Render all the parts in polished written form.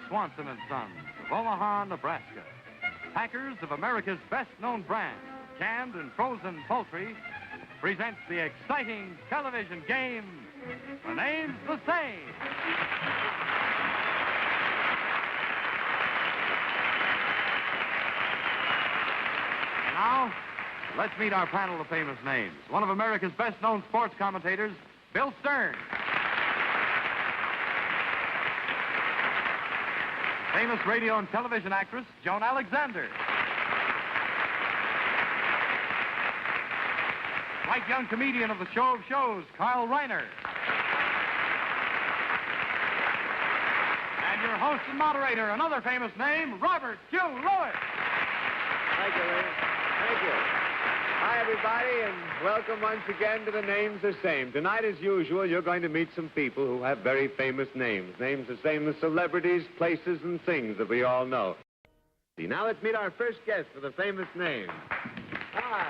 Swanson and Sons of Omaha, Nebraska, packers of America's best-known brand, canned and frozen poultry, presents the exciting television game, The Name's the Same. And now, let's meet our panel of famous names. One of America's best-known sports commentators, Bill Stern. Famous radio and television actress, Joan Alexander. Bright young comedian of the show of shows, Carl Reiner. And your host and moderator, another famous name, Robert Q. Lewis. Thank you, Lee. Thank you. Hi, everybody, and welcome once again to The Name's the Same. Tonight, as usual, you're going to meet some people who have very famous names. Names the same as celebrities, places, and things that we all know. Now let's meet our first guest for the famous name. Hi.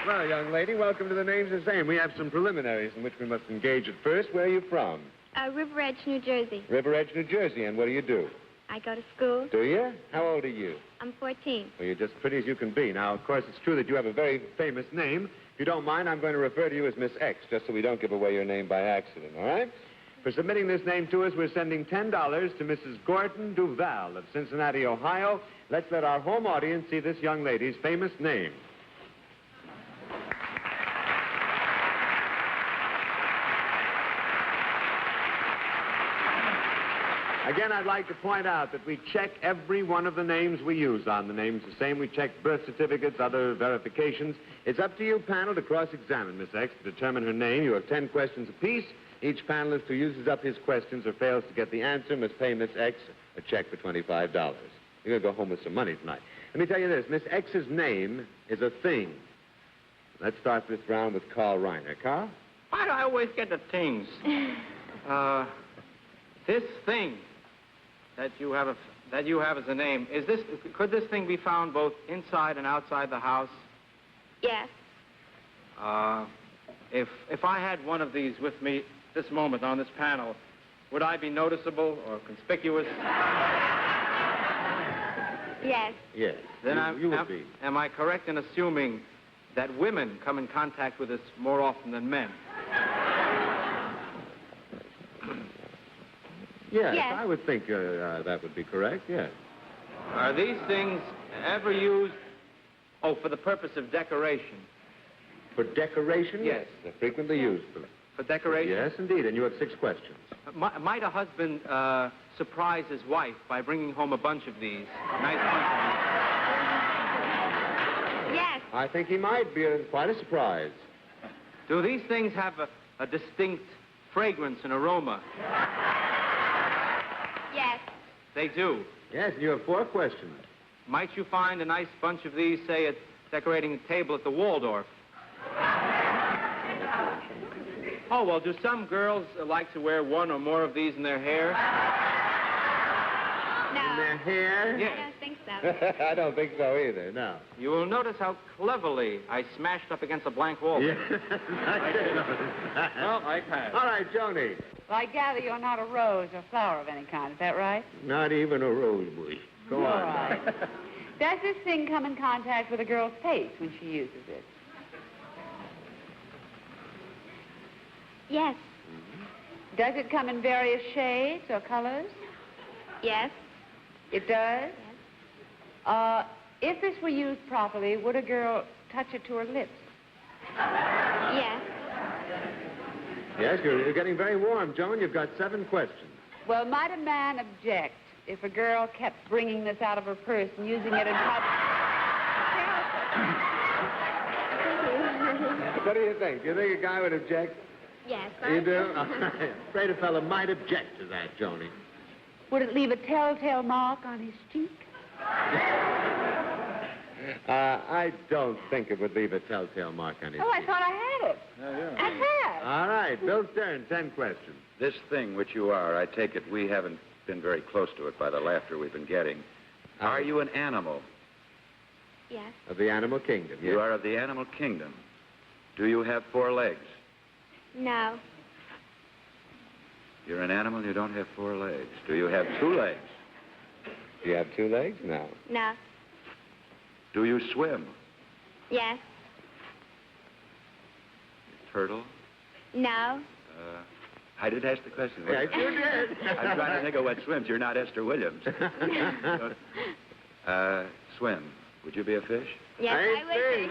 Well, young lady, welcome to The Name's the Same. We have some preliminaries in which we must engage at first. Where are you from? River Edge, New Jersey. River Edge, New Jersey. And what do you do? I go to school. Do you? How old are you? I'm 14. Well, you're just pretty as you can be. Now, of course, it's true that you have a very famous name. If you don't mind, I'm going to refer to you as Miss X, just so we don't give away your name by accident, all right? For submitting this name to us, we're sending $10 to Mrs. Gordon Duval of Cincinnati, Ohio. Let's let our home audience see this young lady's famous name. Again, I'd like to point out that we check every one of the names we use on The Name's the Same. We check birth certificates, other verifications. It's up to you, panel, to cross-examine Miss X to determine her name. You have 10 questions apiece. Each panelist who uses up his questions or fails to get the answer must pay Miss X a check for $25. You're going to go home with some money tonight. Let me tell you this. Miss X's name is a thing. Let's start this round with Carl Reiner. Carl? Why do I always get the things? This thing that you have as a name, could this thing be found both inside and outside the house? Yes. If I had one of these with me this moment on this panel, would I be noticeable or conspicuous? Yes. Yes. Then you would be. Am I correct in assuming that women come in contact with us more often than men? Yes, Yes. I would think that would be correct, yes. Are these things ever used, for the purpose of decoration? For decoration? Yes. They're frequently used. For decoration? Yes, indeed, and you have 6 questions. Might a husband surprise his wife by bringing home a bunch of these? Nice bunch of these. Yes. I think he might be quite a surprise. Do these things have a distinct fragrance and aroma? Yes. They do. Yes, and you have 4 questions. Might you find a nice bunch of these, say, at decorating a table at the Waldorf? Oh, well, do some girls like to wear one or more of these in their hair? No. In their hair? Yes. I don't think so. I don't think so either, no. You will notice how cleverly I smashed up against a blank wall. Yes, I did notice that. Well, I pass. All right, Joni. Well, I gather you're not a rose or flower of any kind. Is that right? Not even a rose bush. Go All on. right. Does this thing come in contact with a girl's face when she uses it? Yes. Does it come in various shades or colors? Yes. It does? Yes. If this were used properly, would a girl touch it to her lips? Yes. Yes, you're getting very warm, Joan. You've got 7 questions. Well, might a man object if a girl kept bringing this out of her purse and using it in public? What do you think? Do you think a guy would object? Yes. You do? I'm afraid a fellow might object to that, Joni. Would it leave a telltale mark on his cheek? I don't think it would leave a telltale mark on his Oh, I cheek. thought I had it. I have. All right, Bill Stern, 10 questions. This thing which you are, I take it we haven't been very close to it by the laughter we've been getting. Are you an animal? Yes. Of the animal kingdom, yes. You are of the animal kingdom. Do you have 4 legs? No. You're an animal, you don't have 4 legs. Do you have 2 legs? Do you have 2 legs? No. No. Do you swim? Yes. Turtle? No. I did ask the question. Yes, you did. I'm trying to think of what swims. You're not Esther Williams. Swim. Would you be a fish? Yes, I would be.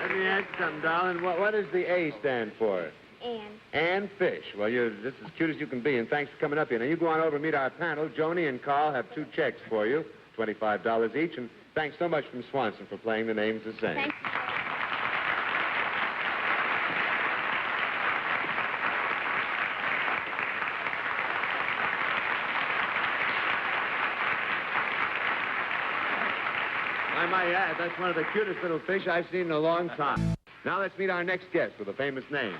Let me ask you something, darling. What does the A stand for? Ann. And fish. Well, you're just as cute as you can be, and thanks for coming up here. Now, you go on over and meet our panel. Joni and Carl have 2 checks for you, $25 each, and thanks so much from Swanson for playing the names the same. Thank I might add, that's one of the cutest little fish I've seen in a long time. Now let's meet our next guest with a famous name.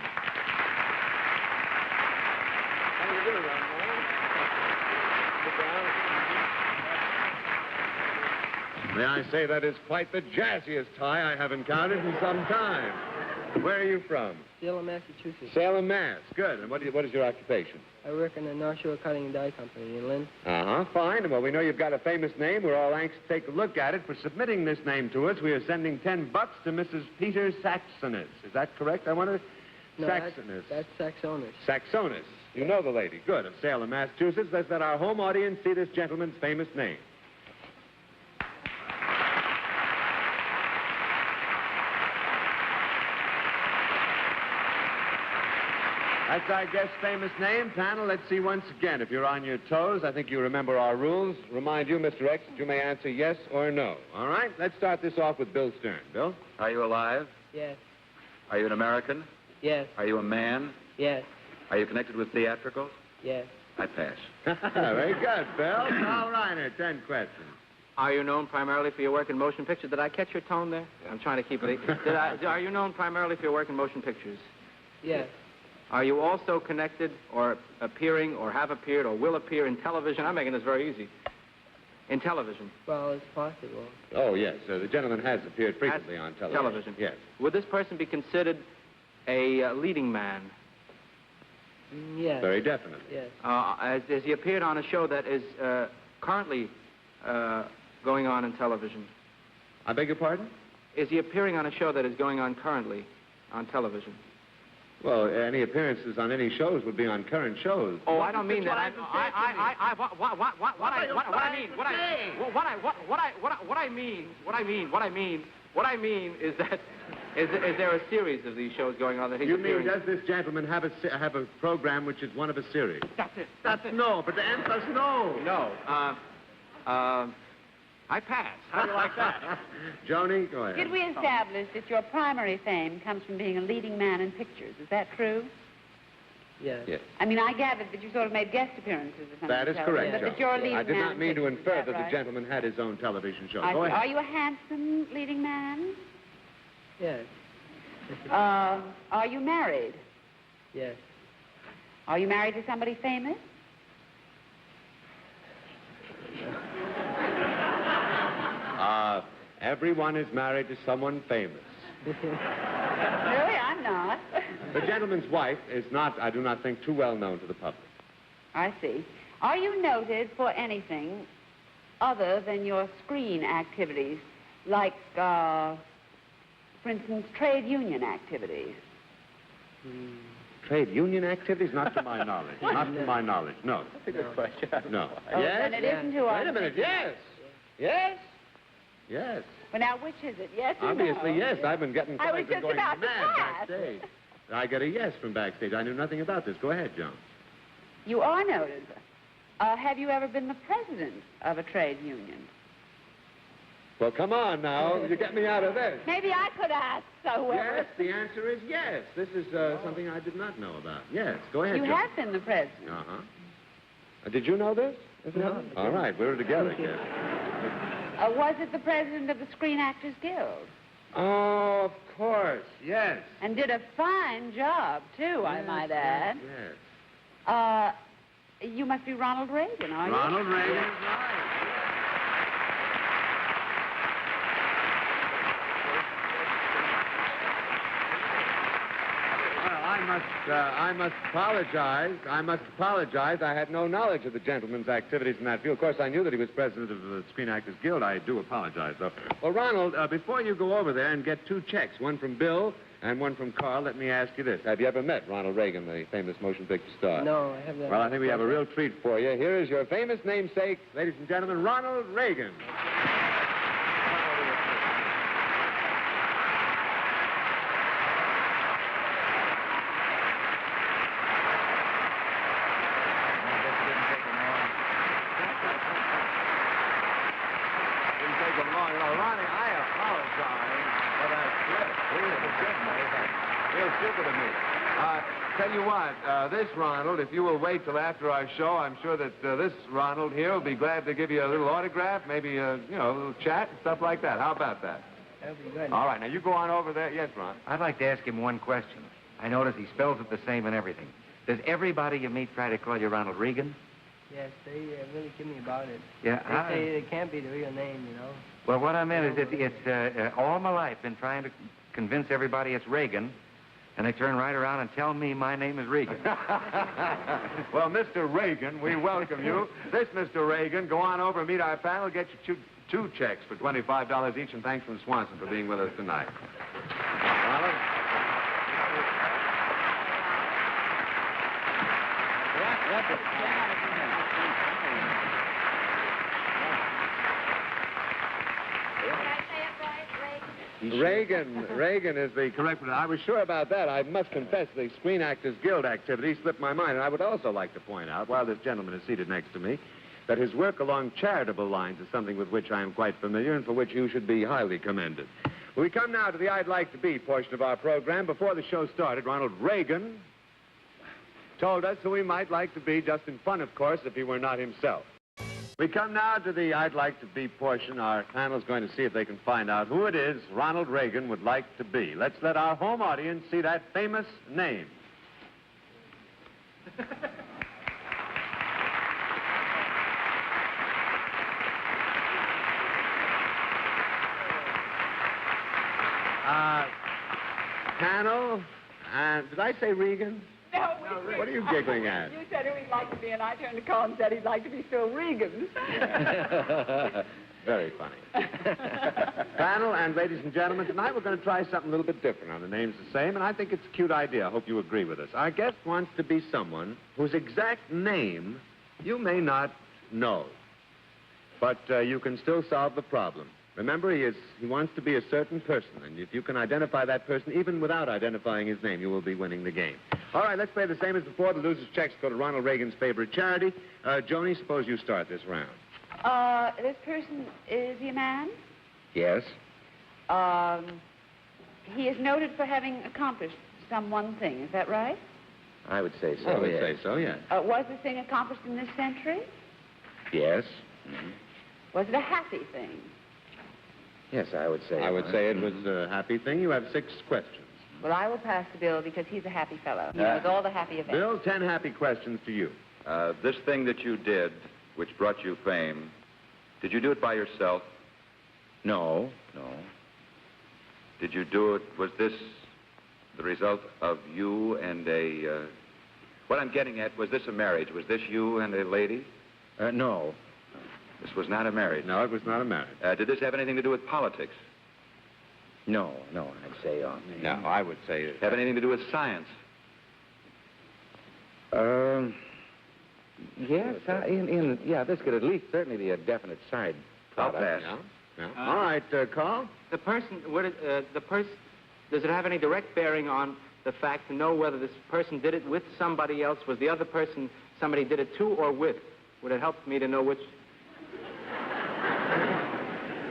How do you do, Ronald? Sit down. May I say that is quite the jazziest tie I have encountered in some time. Where are you from? Salem, Massachusetts. Salem, Mass. Good. And what is your occupation? I work in the North Shore Cutting and Dye Company in Lynn. Uh-huh, fine. Well, we know you've got a famous name. We're all anxious to take a look at it. For submitting this name to us, we are sending $10 to Mrs. Peter Saxonis. Is that correct? I want to... No, Saxonis. That's Saxonis. Saxonis. You know the lady. Good. Of Salem, Massachusetts. Let's let our home audience see this gentleman's famous name. That's our guest's famous name. Panel, let's see once again. If you're on your toes, I think you remember our rules. Remind you, Mr. X, that you may answer yes or no. All right? Let's start this off with Bill Stern. Bill? Are you alive? Yes. Are you an American? Yes. Are you a man? Yes. Are you connected with theatricals? Yes. I pass. Very good, Bill. All right, 10 questions. Are you known primarily for your work in motion pictures? Did I catch your tone there? I'm trying to keep it. Are you known primarily for your work in motion pictures? Yes. Are you also connected or appearing or have appeared or will appear in television? I'm making this very easy. In television. Well, it's possible. Oh, yes. The gentleman has appeared frequently on television. Yes. Would this person be considered a leading man? Yes. Very definitely. Yes. Has he appeared on a show that is currently going on in television? I beg your pardon? Is he appearing on a show that is going on currently on television? Well, any appearances on any shows would be on current shows. Oh, I don't mean that. What I mean is that is there a series of these shows going on that he's You mean, appearing? does this gentleman have a program which is one of a series? That's it. That's no, but the answer's no. No. I pass. How do you like that? Joni, go ahead. Did we establish that your primary fame comes from being a leading man in pictures? Is that true? Yes. Yes. I mean, I gathered that you sort of made guest appearances or something. That is correct, But Joe. that you're a leading I did man not mean in to pictures, infer is that right? the gentleman had his own television show. I Go see. ahead. Are you a handsome leading man? Yes. Are you married? Yes. Are you married to somebody famous? Everyone is married to someone famous. Really, I'm not. The gentleman's wife is not, I do not think, too well known to the public. I see. Are you noted for anything other than your screen activities, like, for instance, trade union activities? Trade union activities? Not to my knowledge. Not to my knowledge, no. That's a good question. No. Oh, Yes? then it isn't who Wait a minute, yes. Yes? Yes. Well, now, which is it? Yes or Obviously, no? yes. I've been getting I was I've been just going about to mad pass. backstage. I get a yes from backstage. I knew nothing about this. Go ahead, Joan. You are noted. Have you ever been the president of a trade union? Well, come on now. You get me out of this. Maybe I could ask so well. Yes, the answer is yes. This is something I did not know about. Yes, go ahead, You Joan. have been the president. Uh-huh. Did you know this? No. All right, we're together, kid. Was it the president of the Screen Actors Guild? Oh, of course, yes. And did a fine job, too, I might add. Yes. You must be Ronald Reagan, are you? Ronald Reagan is right. I must apologize. I had no knowledge of the gentleman's activities in that field. Of course, I knew that he was president of the Screen Actors Guild. I do apologize, though. Well, Ronald, before you go over there and get 2 checks, one from Bill and one from Carl, let me ask you this. Have you ever met Ronald Reagan, the famous motion picture star? No, I have not. Well, I think we have a real treat for you. Here is your famous namesake, ladies and gentlemen, Ronald Reagan. Tell you what, this Ronald, if you will wait till after our show, I'm sure that this Ronald here will be glad to give you a little autograph, maybe, a little chat and stuff like that. How about that? That'll be good. All right, now you go on over there. Yes, Ron? I'd like to ask him one question. I notice he spells it the same and everything. Does everybody you meet try to call you Ronald Reagan? Yes, they really give me about it. Yeah, They say it can't be the real name, you know. Well, what I meant is it's all my life been trying to convince everybody it's Reagan, and they turn right around and tell me my name is Reagan. Well, Mr. Reagan, we welcome you. This Mr. Reagan, go on over and meet our panel, get you 2 checks for $25 each, and thanks from Swanson for being with us tonight. Ronald? Reagan is the correct one. I was sure about that. I must confess the Screen Actors Guild activity slipped my mind. And I would also like to point out, while this gentleman is seated next to me, that his work along charitable lines is something with which I am quite familiar and for which you should be highly commended. We come now to the I'd Like to Be portion of our program. Before the show started, Ronald Reagan told us who he might like to be, just in fun, of course, if he were not himself. We come now to the I'd Like to Be portion. Our panel's going to see if they can find out who it is Ronald Reagan would like to be. Let's let our home audience see that famous name. Panel, did I say Regan? No, What are you giggling at? You said who he'd like to be, and I turned to Carl and said he'd like to be Phil Regan. Very funny. Panel and ladies and gentlemen, tonight we're going to try something a little bit different. Now, the name's the same, and I think it's a cute idea. I hope you agree with us. Our guest wants to be someone whose exact name you may not know, but you can still solve the problem. Remember, he wants to be a certain person, and if you can identify that person, even without identifying his name, you will be winning the game. All right, let's play the same as before. The loser's checks go to Ronald Reagan's favorite charity. Joni, suppose you start this round. This person, is he a man? Yes. He is noted for having accomplished some one thing, is that right? I would say so, I would yes. say so, yes. Was the thing accomplished in this century? Yes. Mm-hmm. Was it a happy thing? Yes, I would say. I would say it was a happy thing. You have 6 questions. Well, I will pass to Bill because he's a happy fellow. He knows all the happy events. Bill, 10 happy questions to you. This thing that you did, which brought you fame, did you do it by yourself? No. Did you do it, was this the result of you and a, what I'm getting at, was this a marriage? Was this you and a lady? No. This was not a marriage. No, it was not a marriage. Did this have anything to do with politics? No, I'd say No, I would say it. Have anything to do with science? Yes, this could at least certainly be a definite side product. I'll pass. Yeah. All right, Carl? The person, does it have any direct bearing on the fact to know whether this person did it with somebody else? Was the other person somebody did it to or with? Would it help me to know which?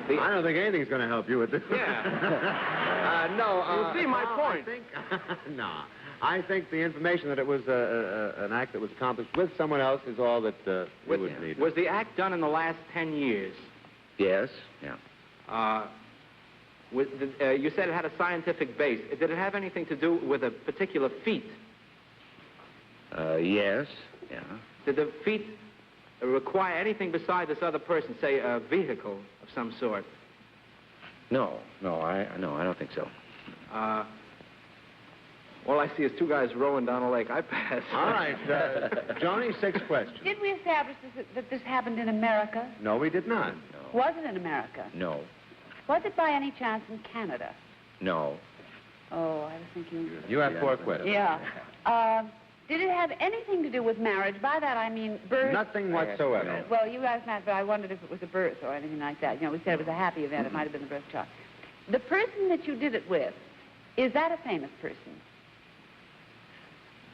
I don't think anything's going to help you with this. Yeah. No. You see my point. I think the information that it was an act that was accomplished with someone else is all that we would need. Was the act done in the last 10 years? Yes. Yeah. You said it had a scientific base. Did it have anything to do with a particular feat? Yes. Yeah. Did the feat require anything beside this other person, say a vehicle of some sort? No, I don't think so. All I see is two guys rowing down a lake. I pass. All right, Joni, 6 questions. Did we establish that this happened in America? No, we did not. No. Was it in America? No. Was it by any chance in Canada? No. Oh, I was thinking... You have 4 questions. Yeah. Did it have anything to do with marriage? By that I mean birth? Nothing whatsoever. Well, you asked that, but I wondered if it was a birth or anything like that. You know, we said it was a happy event. It might have been the birth of a child. The person that you did it with, is that a famous person?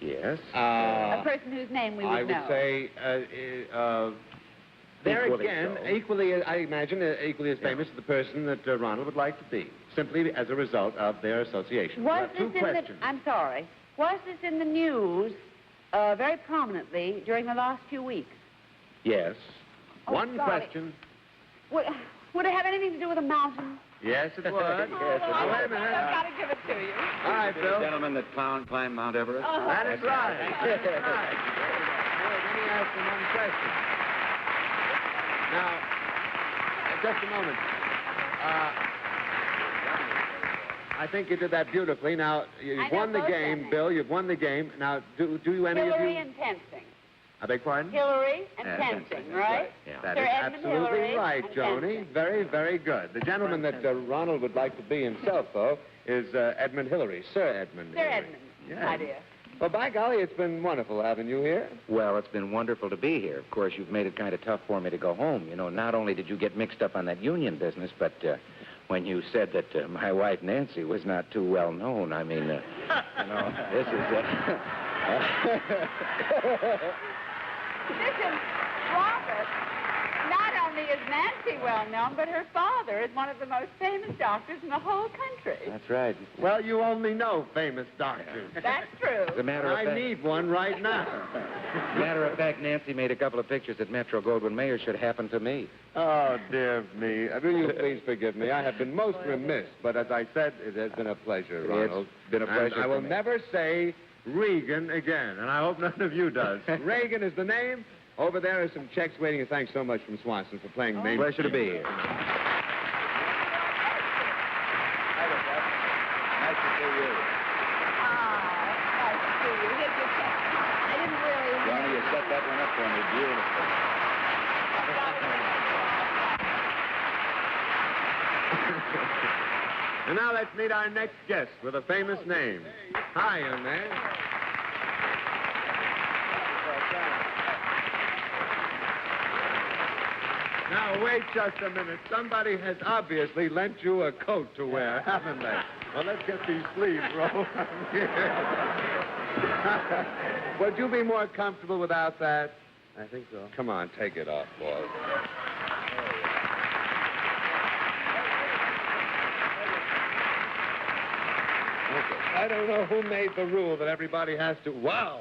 Yes. A person whose name we would know. I would say, there Equally again, so. equally, I imagine, equally as famous as the person that Ronald would like to be, simply as a result of their association. Was You have this 2 in questions. the... I'm sorry. Was this in the news very prominently during the last few weeks? Yes. Oh, 1 golly. question. Would it have anything to do with a mountain? Yes, it would. Yes, it Now, would. wait a minute. I've got to give it to you. All right, The Bill. gentleman that climbed Mount Everest? That is right. That is right. Let me ask him 1 question. Now, just a moment. I think you did that beautifully. Now, I you've know won the both game, of them. Bill. You've won the game. Now, do you any Hillary of you... and Tensing. I beg pardon? Hillary and Yeah, Tensing, Tensing, right? Yeah. That Sir is Edmund absolutely Hillary right, and Joni. Tensing. Very, very good. The gentleman that Ronald would like to be himself, though, is Edmund Hillary. Sir Edmund Sir Hillary. Edmund, Yeah. my dear. Well, by golly, it's been wonderful having you here. Well, it's been wonderful to be here. Of course, you've made it kind of tough for me to go home. You know, not only did you get mixed up on that union business, but when you said that my wife, Nancy, was not too well known, I mean, you know, this is... Listen, Robert, not only is Nancy well known, but her father is one of the most famous doctors in the whole country. That's right. Well, you only know famous doctors. That's true. As a matter of I fact... need one right now. Matter of fact, Nancy made a couple of pictures at Metro Goldwyn Mayer should happen to me. Oh, dear me. Will you please forgive me? I have been most remiss, but as I said, it has been a pleasure, Ronald. It's been a pleasure And I will for me. never say Reagan again, and I hope none of you does. Reagan is the name. Over there are some checks waiting, and thanks so much from Swanson for playing the main... Pleasure to be here. Nice to see you. Nice to see you. Here's your check. I didn't really... Johnny, you set that one up for me beautifully. And now let's meet our next guest with a famous name. Hi, young man. Now, wait just a minute. Somebody has obviously lent you a coat to wear, haven't they? Well, let's get these sleeves rolled up here. Would you be more comfortable without that? I think so. Come on, take it off, boy. I don't know who made the rule that everybody has to... Wow!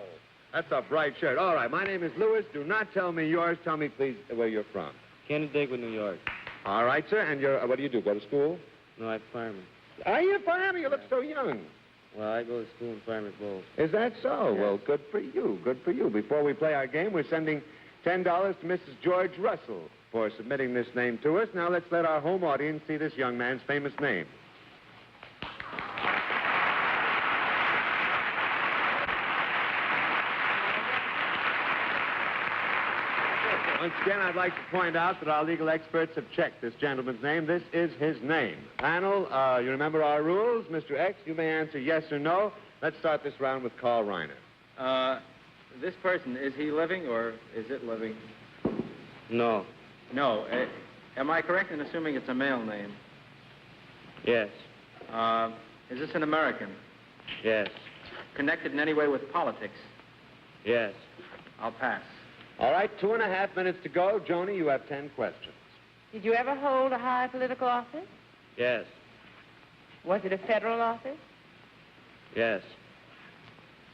That's a bright shirt. All right, my name is Lewis. Do not tell me yours. Tell me, please, where you're from. Canandaigua, New York. All right, sir. And you're... what do you do? Go to school? No, I'm fireman. Are you a fireman? You look so young. Well, I go to school in Fireman's Bowl. Is that so? Yeah. Well, good for you. Good for you. Before we play our game, we're sending $10 to Mrs. George Russell for submitting this name to us. Now, let's let our home audience see this young man's famous name. Once again, I'd like to point out that our legal experts have checked this gentleman's name. This is his name. Panel, you remember our rules. Mr. X, you may answer yes or no. Let's start this round with Carl Reiner. This person, is he living or is it living? No. No. Am I correct in assuming it's a male name? Yes. Is this an American? Yes. Connected in any way with politics? Yes. I'll pass. All right, 2.5 minutes to go. Joni, you have 10 questions. Did you ever hold a high political office? Yes. Was it a federal office? Yes.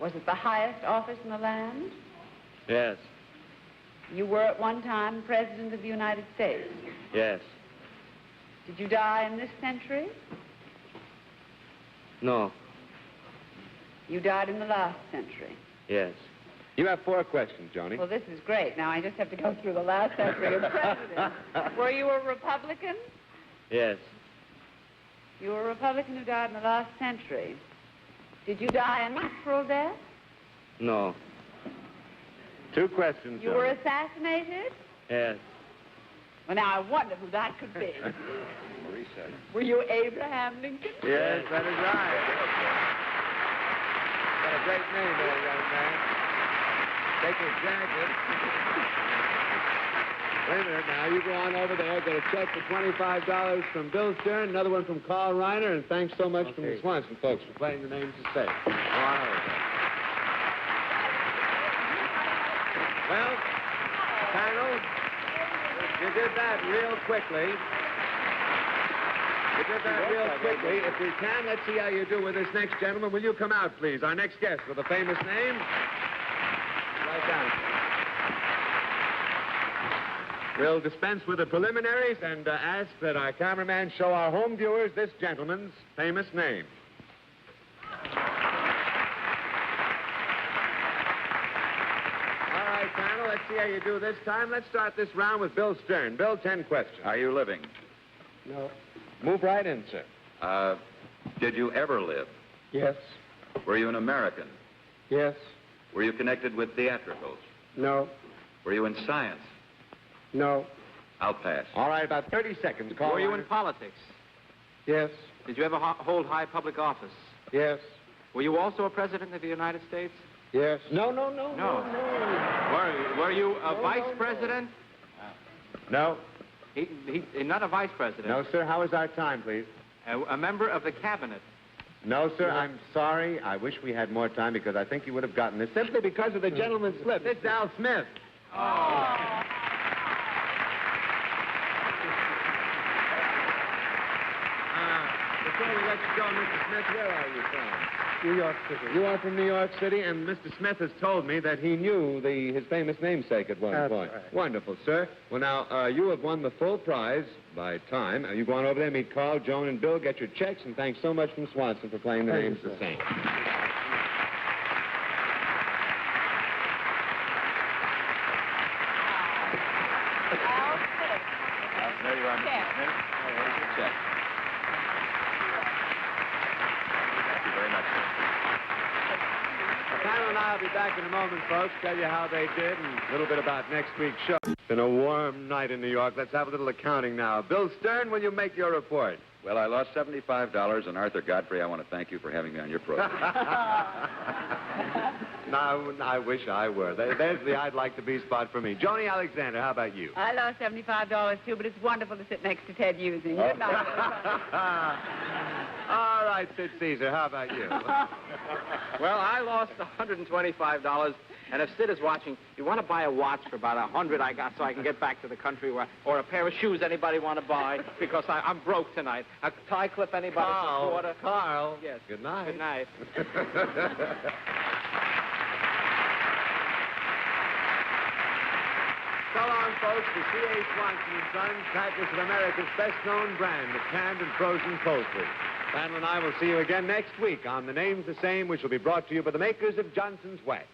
Was it the highest office in the land? Yes. You were at one time President of the United States. Yes. Did you die in this century? No. You died in the last century. Yes. You have 4 questions, Joni. Well, this is great. Now I just have to go through the last century of presidents. Were you a Republican? Yes. You were a Republican who died in the last century. Did you die a natural death? No. 2 questions, You Joni. were assassinated? Yes. Well, now I wonder who that could be. Marie said. Were you Abraham Lincoln? Yes, that is right. Got a great name there, young man. Take your jacket. Wait a minute now. You go on over there, get a check for $25 from Bill Stern, another one from Carl Reiner, and thanks so much from the Swanson folks for playing the names to say. Go on over there. Well, panel, you did that real quickly. You did that real quickly. If we can, let's see how you do with this next gentleman. Will you come out, please? Our next guest with a famous name. Right down. We'll dispense with the preliminaries and ask that our cameraman show our home viewers this gentleman's famous name. All right, panel, let's see how you do this time. Let's start this round with Bill Stern. Bill, 10 questions. Are you living? No. Move right in, sir. Did you ever live? Yes. Were you an American? Yes. Were you connected with theatricals? No. Were you in science? No. I'll pass. All right, about 30 seconds. Call Were you Reiner. in politics? Yes. Did you ever hold high public office? Yes. Were you also a president of the United States? Yes. No. Were you a vice president? No. Not a vice president. No, sir. How is our time, please? A member of the cabinet. No, sir. I'm sorry. I wish we had more time because I think you would have gotten this simply because of the gentleman's slip. It's Al Smith. Before we let you go, Mr. Smith, where are you from? New York City. You are from New York City, and Mr. Smith has told me that he knew his famous namesake at one That's point. right. Wonderful, sir. Well, now, you have won the full prize by time. You go on over there, meet Carl, Joan, and Bill, get your checks, and thanks so much from Swanson for playing the Thank names you, the sir. same. There you are, Mr. Smith. Here's your check. Thank you very much, sir. The panel and I will be back in a moment, folks, tell you how they did and a little bit about next week's show. It's been a warm night in New York. Let's have a little accounting now. Bill Stern, will you make your report? Well, I lost $75, and Arthur Godfrey, I want to thank you for having me on your program. No, I wish I were. There's the I'd like to be spot for me. Joni Alexander, how about you? I lost $75 too, but it's wonderful to sit next to Ted Using. Good night, everybody. All right, Sid Caesar, how about you? Well, I lost $125, and if Sid is watching, you want to buy a watch for about $100 I got so I can get back to the country, or a pair of shoes anybody want to buy because I'm broke tonight. A tie clip anybody for quarter. Carl. Yes. Good night. Good night. So long, folks, to C.A. Swanson & Sons, packers of America's best-known brand of canned and frozen poultry. Panel and I will see you again next week on The Name's the Same, which will be brought to you by the makers of Johnson's Wax.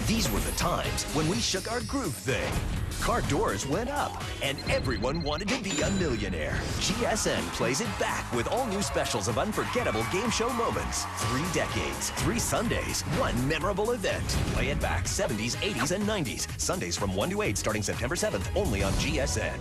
These were the times when we shook our groove thing. Car doors went up, and everyone wanted to be a millionaire. GSN plays it back with all new specials of unforgettable game show moments. 3 decades, 3 Sundays, 1 memorable event. Play it back 70s, 80s, and 90s. Sundays from 1 to 8 starting September 7th, only on GSN.